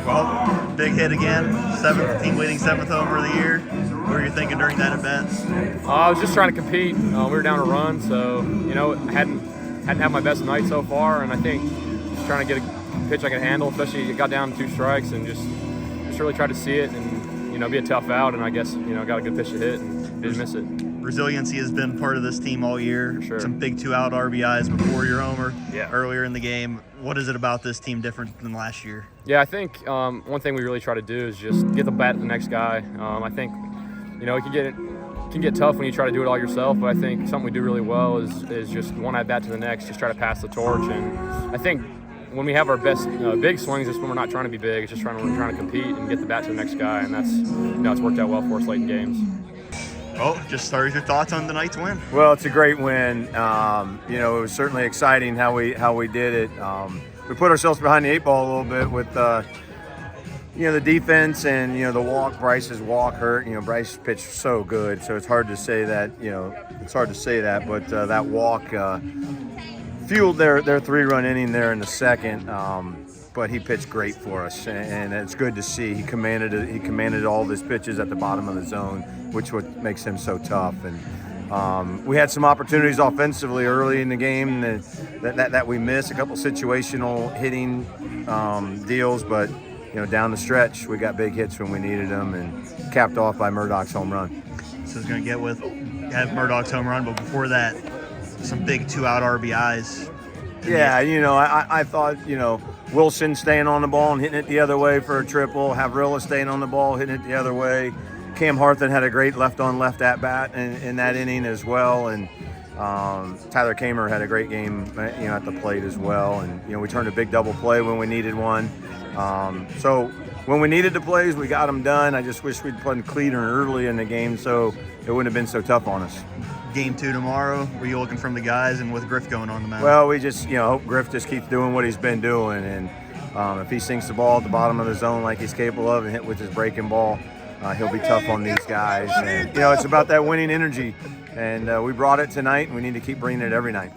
Well, big hit again, team leading 7th over of the year. What were you thinking during that at-bat? I was just trying to compete. We were down a run, so I hadn't had my best night so far, and I think just trying to get a pitch I could handle, especially it got down to 2 strikes, and just really tried to see it and be a tough out, and I guess got a good pitch to hit and didn't miss it. Resiliency has been part of this team all year. Sure. Some big 2-out RBIs before your homer Yeah. earlier in the game. What is it about this team different than last year? Yeah, I think one thing we really try to do is just get the bat to the next guy. I think it can get tough when you try to do it all yourself, but I think something we do really well is just one at bat to the next, just try to pass the torch. And I think when we have our best big swings, it's when we're not trying to be big. It's just we're trying to compete and get the bat to the next guy, and that's it's worked out well for us late in games. Oh, just start with your thoughts on tonight's win. Well, it's a great win. It was certainly exciting how we did it. We put ourselves behind the 8 ball a little bit with the defense and the walk. Bryce's walk hurt. Bryce pitched so good, so it's hard to say that. But that walk fueled their 3-run inning there in the second. But he pitched great for us, and it's good to see. He commanded all of his pitches at the bottom of the zone, which what makes him so tough. And we had some opportunities offensively early in the game that we missed, a couple situational hitting deals, but down the stretch we got big hits when we needed them, and capped off by Murdoch's home run. So it's going to have Murdoch's home run, but before that, some big 2-out RBIs. Yeah, I thought, Wilson staying on the ball and hitting it the other way for a triple, Havrilla staying on the ball, hitting it the other way. Cam Harthen had a great left-on-left at-bat in that inning as well, and Tyler Kamer had a great game, at the plate as well. And, we turned a big double play when we needed one. So when we needed the plays, we got them done. I just wish we'd put cleaner early in the game so it wouldn't have been so tough on us. Game 2 tomorrow, were you looking from the guys and with Griff going on the mound? Well, we just, hope Griff just keeps doing what he's been doing. And if he sinks the ball at the bottom of the zone like he's capable of and hit with his breaking ball, he'll be tough on these guys. And, it's about that winning energy. And we brought it tonight, and we need to keep bringing it every night.